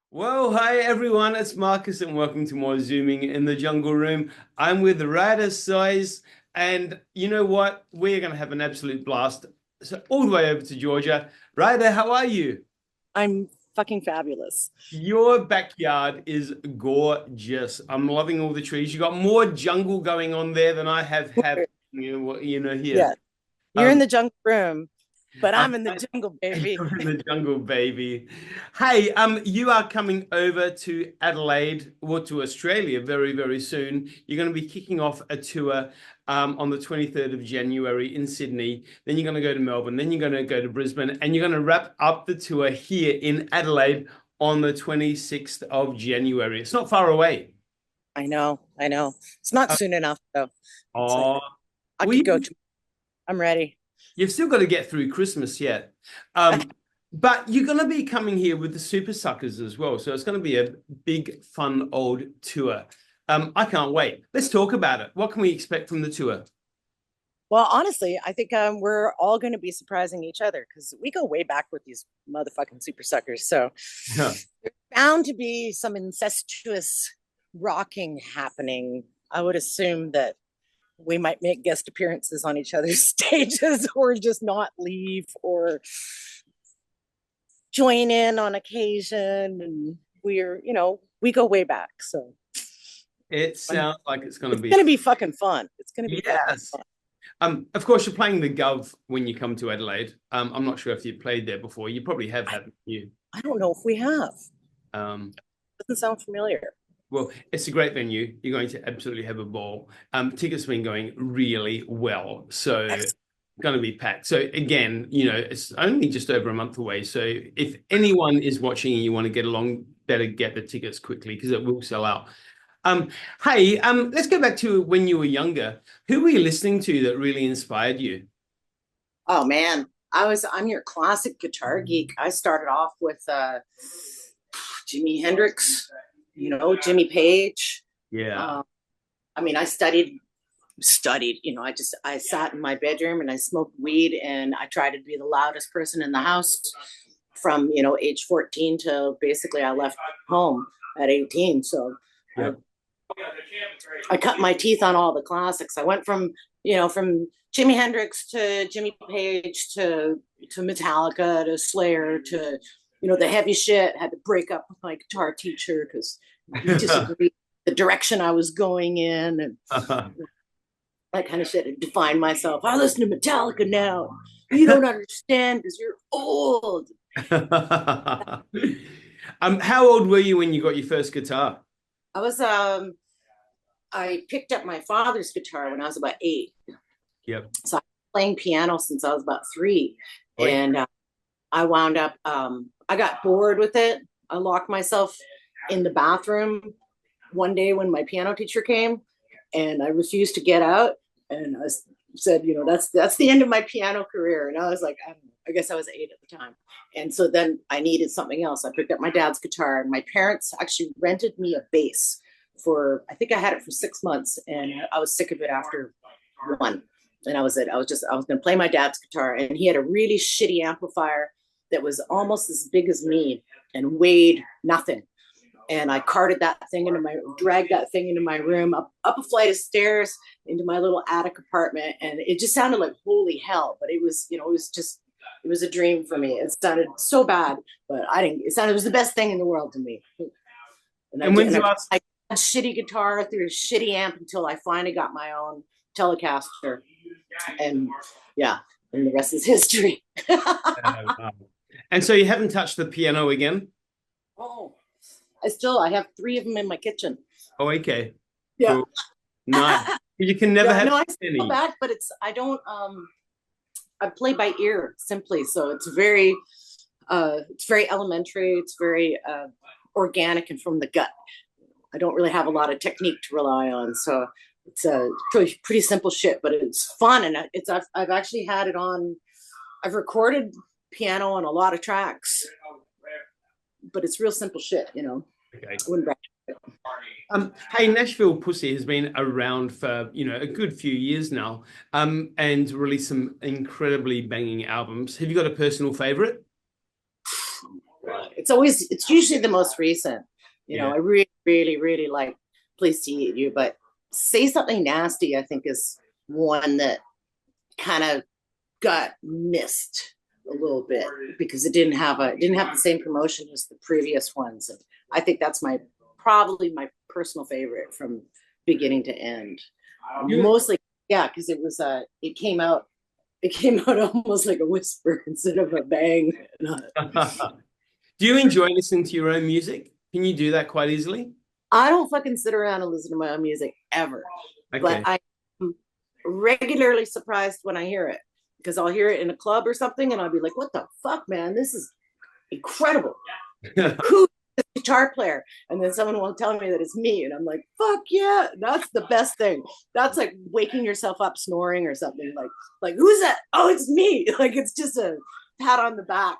Well, hi everyone, it's Marcus and welcome to more Zooming in the Jungle Room. I'm with Ruyter Suys, and you know what? We're going to have an absolute blast. So all the way over to Georgia. Ruyter, how are you? I'm fucking fabulous. Your backyard is gorgeous. I'm loving all the trees. You got more jungle going on there than I have here. Yeah, you're in Um, the junk room, but I I'm in the jungle, baby. You're in the jungle, baby. Hey, you are coming over to Adelaide or to Australia very, very soon. You're going to be kicking off a tour on the 23rd of January in Sydney. Then you're going to go to Melbourne. Then you're going to go to Brisbane, and you're going to wrap up the tour here in Adelaide on the 26th of January. It's not far away. I know. It's not Uh, soon enough though. It's like oh, I well, could go to. I'm ready. you've still got to get through Christmas yet. But you're going to be coming here with the Supersuckers as well. So it's going to be a big, fun old tour. I can't wait. Let's talk about it. What can we expect from the tour? Well, honestly, I think we're all going to be surprising each other because we go way back with these motherfucking super suckers. So Yeah. there's bound to be some incestuous rocking happening. I would assume that we might make guest appearances on each other's stages or just not leave or join in on occasion. And we go way back. So It I'm, sounds like it's going to it's be going to be fucking fun. It's going to be fucking yes. fun. Of course, you're playing the Gov when you come to Adelaide. I'm not sure if you played there before. You probably have, I, haven't you? I don't know if we have. Um, Doesn't sound familiar. Well, it's a great venue. You're going to absolutely have a ball. Tickets have been going really well, so Excellent. going to be packed. So again, it's only just over a month away. So if anyone is watching and you want to get along, better get the tickets quickly because it will sell out. Um, hey, let's go back to when you were younger. Who were you listening to that really inspired you? Oh man, I'm your classic guitar geek. I started off with Jimi Hendrix, Jimmy Page. Yeah. Uh, I mean, I studied, I sat in my bedroom and I smoked weed and I tried to be the loudest person in the house from, age 14 to basically I left home at 18. So I, Yep. I cut my teeth on all the classics. I went from Jimi Hendrix to Jimmy Page to Metallica to Slayer to, the heavy shit. Had to break up with my guitar teacher because he disagreed with the direction I was going in and that kind of shit. To define myself. I listen to Metallica now. You don't understand because you're old. How old were you when you got your first guitar? I was I picked up my father's guitar when I was about 8. Yep. So I was playing piano since I was about 3. Oi. And I wound up I got bored with it. I locked myself in the bathroom one day when my piano teacher came and I refused to get out. And I said, that's the end of my piano career. And I was like, I guess I was 8 at the time. And so then I needed something else. I picked up my dad's guitar, and my parents actually rented me a bass for, I think I had it for 6 months, and I was sick of it after one. And I was going to play my dad's guitar, and he had a really shitty amplifier that was almost as big as me and weighed nothing. And I dragged that thing into my room, up a flight of stairs into my little attic apartment. And it just sounded like holy hell. But it was, it was a dream for me. It sounded so bad, but it was the best thing in the world to me. And I And did, when's and the last? I had a shitty guitar through a shitty amp until I finally got my own Telecaster. And yeah, and the rest is history. Wow. And so you haven't touched the piano again? Oh, I have 3 of them in my kitchen. Oh, okay. Yeah. Cool. Nice. You can never Yeah, have no, I feel any. back, but I don't I play by ear simply, so it's very elementary, it's very organic and from the gut. I don't really have a lot of technique to rely on, so it's pretty simple shit, but it's fun. And I've actually had it on. I've recorded piano on a lot of tracks, but it's real simple shit. Okay. I wouldn't. Hey, Nashville Pussy has been around for, a good few years now, and released some incredibly banging albums. Have you got a personal favorite? It's usually the most recent. You know, I really, really, really like Pleased to Eat You, but Say Something Nasty, I think, is one that kind of got missed a little bit because it didn't have the same promotion as the previous ones. And I think that's probably my personal favorite from beginning to end. Mostly, yeah, because it came out almost like a whisper instead of a bang. Do you enjoy listening to your own music? Can you do that quite easily? I don't fucking sit around and listen to my own music ever. Okay. But I'm regularly surprised when I hear it because I'll hear it in a club or something and I'll be like, what the fuck, man? This is incredible. Who's the guitar player? And then someone will tell me that it's me. And I'm like, fuck yeah, that's the best thing. That's like waking yourself up snoring or something. Like who's that? Oh, it's me. Like it's just a pat on the back.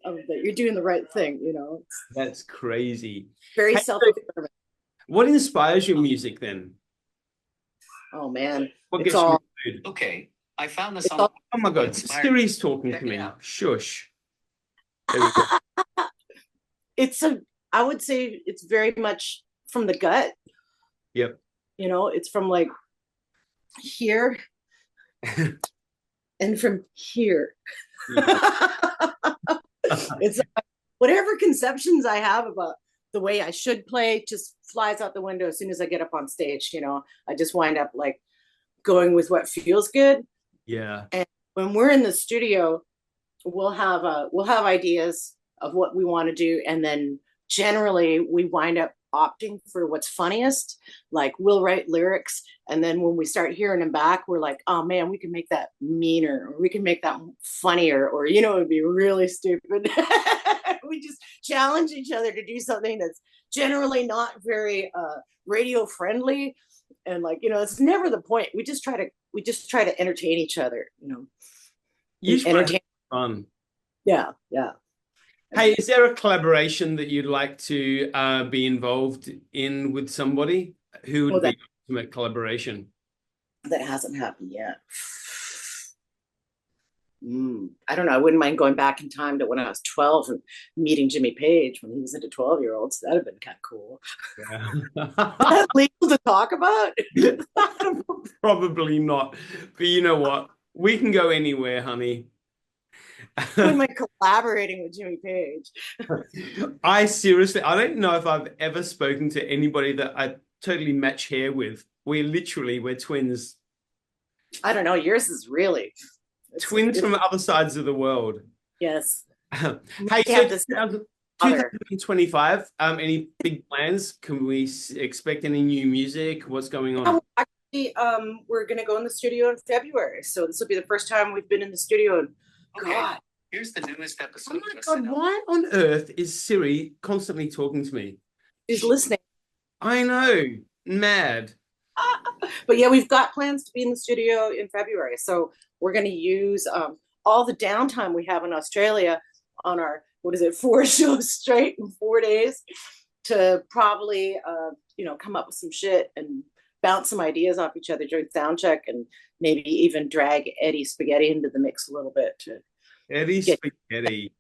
You're doing the right thing, you know. That's crazy. Very self-affirming. What inspires your music then? Oh man, what gets you mood? Okay, I found this on. Oh my god, Siri's talking to me. Shush. There we go. I would say it's very much from the gut. Yep. You know, it's from like here and from here. It's whatever conceptions I have about the way I should play just flies out the window as soon as I get up on stage. You know, I just wind up like going with what feels good. Yeah. And when we're in the studio, we'll have ideas of what we want to do, and then generally we wind up opting for what's funniest. Like we'll write lyrics, and then when we start hearing them back, we're like, oh man, we can make that meaner, or we can make that funnier, or you know, it'd be really stupid. We just challenge each other to do something that's generally not very radio friendly, and like, you know, it's never the point. We just try to entertain each other, you know. Entertain fun. Yeah. Hey, is there a collaboration that you'd like to be involved in with somebody? Who would be the ultimate collaboration? That hasn't happened yet. I don't know. I wouldn't mind going back in time to when I was 12 and meeting Jimmy Page when he was into 12-year-olds. That'd have been kind of cool. Yeah. Is that legal to talk about? Probably not. But you know what? We can go anywhere, honey. Who am I collaborating with Jimmy Page? I don't know if I've ever spoken to anybody that I totally match hair with. We're twins. I don't know. Yours is really twins from other sides of the world. Yes. Hey, so 2025, any big plans? Can we expect any new music? What's going on? Actually, we're going to go in the studio in February. So this will be the first time we've been in the studio. God. Here's the newest episode. Oh my God, why on earth is Siri constantly talking to me? She's listening. I know. Mad. But yeah, we've got plans to be in the studio in February. So we're going to use all the downtime we have in Australia on our, 4 shows straight in 4 days to probably, come up with some shit and bounce some ideas off each other during sound check, and maybe even drag Eddie Spaghetti into the mix a little bit. Eddie Spaghetti.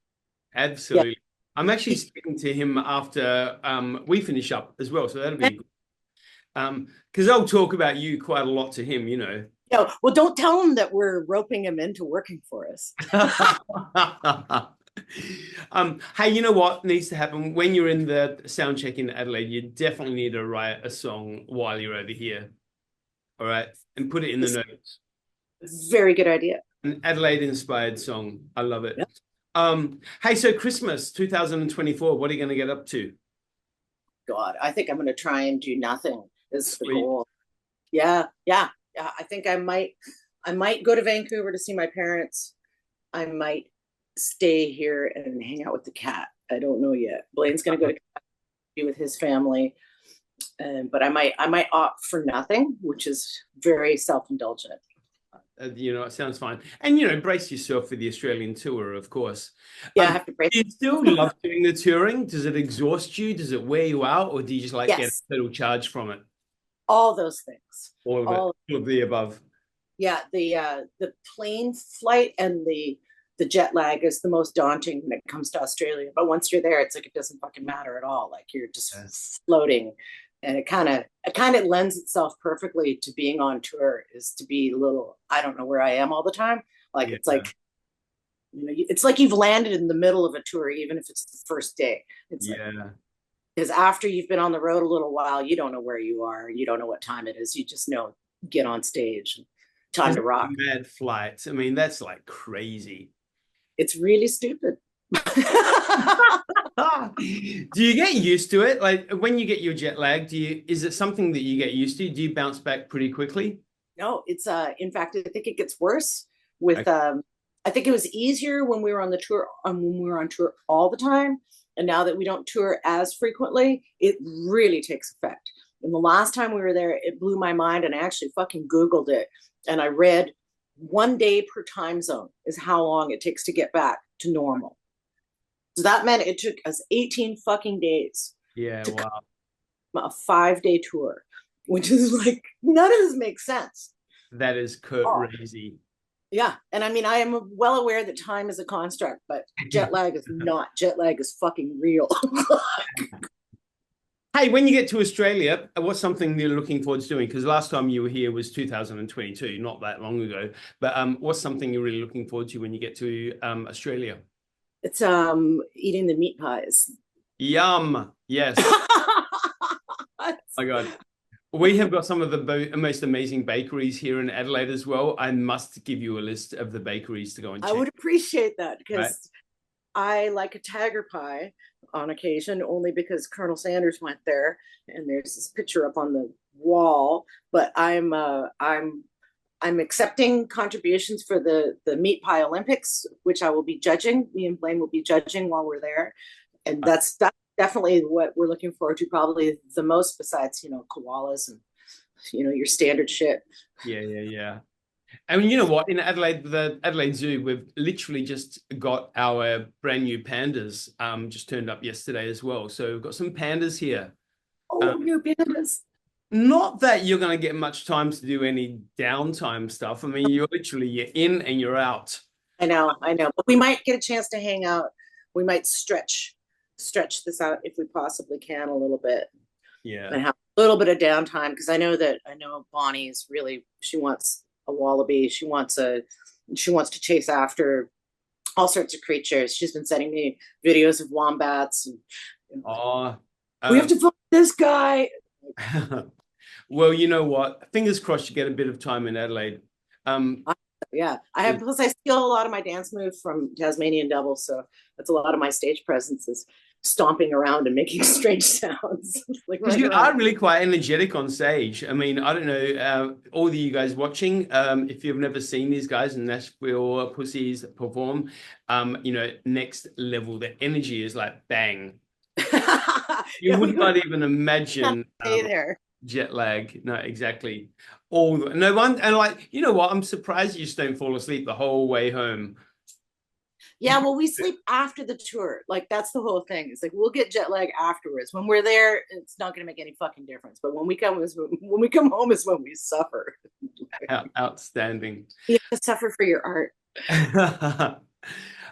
Absolutely. Yeah. I'm actually speaking to him after we finish up as well. So that'll be good. Because I'll talk about you quite a lot to him, you know. Yeah, well, don't tell him that we're roping him into working for us. Hey, you know what needs to happen when you're in the sound check in Adelaide? You definitely need to write a song while you're over here. All right, and put it in the notes. Very good idea. An Adelaide-inspired song. I love it. Yep. Hey, so Christmas 2024. What are you going to get up to? God, I think I'm going to try and do nothing. Is the goal. Yeah. I think I might go to Vancouver to see my parents. I might stay here and hang out with the cat. I don't know yet. Blaine's going to go to be with his family, but I might opt for nothing, which is very self-indulgent. It sounds fine. And, brace yourself for the Australian tour, of course. Yeah, I have to brace. Do you still love doing the touring? Does it exhaust you? Does it wear you out? Or do you just get a little charge from it? All those things. All of the above. Yeah, the plane flight and the the jet lag is the most daunting when it comes to Australia. But once you're there, it's like it doesn't fucking matter at all. Like you're just floating. And it kind of lends itself perfectly to being on tour, is to be a little, I don't know where I am all the time. Like it's like, you know, it's like you've landed in the middle of a tour, even if it's the first day. It's like, because after you've been on the road a little while, you don't know where you are. You don't know what time it is. You just know, get on stage, time to rock. Mad flights. I mean, that's like crazy. It's really stupid. Do you get used to it? Like when you get your jet lag, is it something that you get used to? Do you bounce back pretty quickly? No, it's in fact, I think it gets worse with I think it was easier when we were on the tour, when we were on tour all the time. And now that we don't tour as frequently, it really takes effect. And the last time we were there, it blew my mind, and I actually fucking Googled it. And I read 1 day per time zone is how long it takes to get back to normal. So that meant it took us 18 fucking days. Yeah, wow. A 5-day tour, which is like, none of this makes sense. That is crazy. Yeah. And I mean, I am well aware that time is a construct, but jet lag is not. Jet lag is fucking real. Hey, when you get to Australia, what's something you're looking forward to doing? Because last time you were here was 2022, not that long ago. But what's something you're really looking forward to when you get to Australia? It's eating the meat pies. Yum. Yes. Oh my God. We have got some of the most amazing bakeries here in Adelaide as well. I must give you a list of the bakeries to go and check. I would appreciate that, because I like a tiger pie on occasion, only because Colonel Sanders went there, and there's this picture up on the wall. But I'm accepting contributions for the Meat Pie Olympics, which I will be judging. Me and Blaine will be judging while we're there, and that's definitely what we're looking forward to, probably the most, besides, you know, koalas and, you know, your standard shit. Yeah. I mean, you know what? In Adelaide, the Adelaide Zoo, we've literally just got our brand new pandas just turned up yesterday as well. So we've got some pandas here. Oh, new pandas. Not that you're going to get much time to do any downtime stuff. I mean, you're in and you're out. I know. But we might get a chance to hang out. We might stretch this out if we possibly can a little bit. Yeah. And have a little bit of downtime, because I know Bonnie is really, she wants a wallaby. She wants to chase after all sorts of creatures. She's been sending me videos of wombats. And, we have to find this guy. Well, you know what? Fingers crossed you get a bit of time in Adelaide. Yeah, I have. Plus, I steal a lot of my dance moves from Tasmanian Devil, so that's a lot of my stage presence is stomping around and making strange sounds. Because you are really quite energetic on stage. I mean, I don't know, all of you guys watching, if you've never seen these guys in Nashville Pussies perform, you know, next level. The energy is like bang. You would not even imagine jet lag. No, exactly. No one, and like, you know what? I'm surprised you just don't fall asleep the whole way home. Yeah, well, we sleep after the tour. Like, that's the whole thing. It's like, we'll get jet lag afterwards. When we're there, it's not going to make any fucking difference. But when we come home is when we suffer. Outstanding. You have to suffer for your art.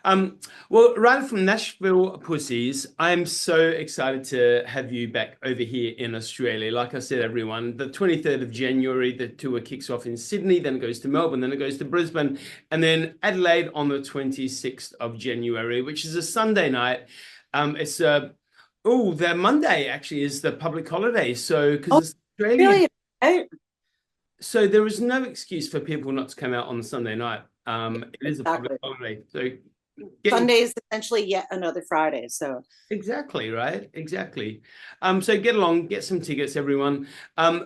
Well, Ruyter from Nashville Pussies, I'm so excited to have you back over here in Australia. Like I said, everyone, the 23rd of January, the tour kicks off in Sydney, then it goes to Melbourne, then it goes to Brisbane, and then Adelaide on the 26th of January, which is a Sunday night. It's the Monday actually is the public holiday. So, because it's Australia. Really? So there is no excuse for people not to come out on the Sunday night. It is a public holiday. So Sunday is essentially yet another Friday. So exactly, right? Exactly. So get along, get some tickets, everyone.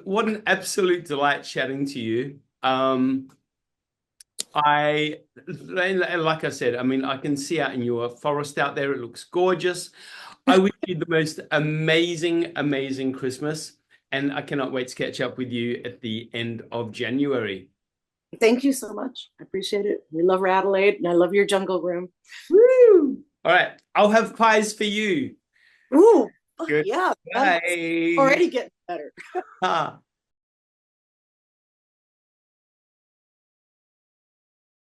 What an absolute delight chatting to you. Like I said, I mean, I can see out in your forest out there, it looks gorgeous. I wish you the most amazing Christmas, and I cannot wait to catch up with you at the end of January. Thank you so much. I appreciate it. We love Adelaide, and I love your jungle room. Woo! All right. I'll have pies for you. Ooh, good. yeah. Bye. Already getting better.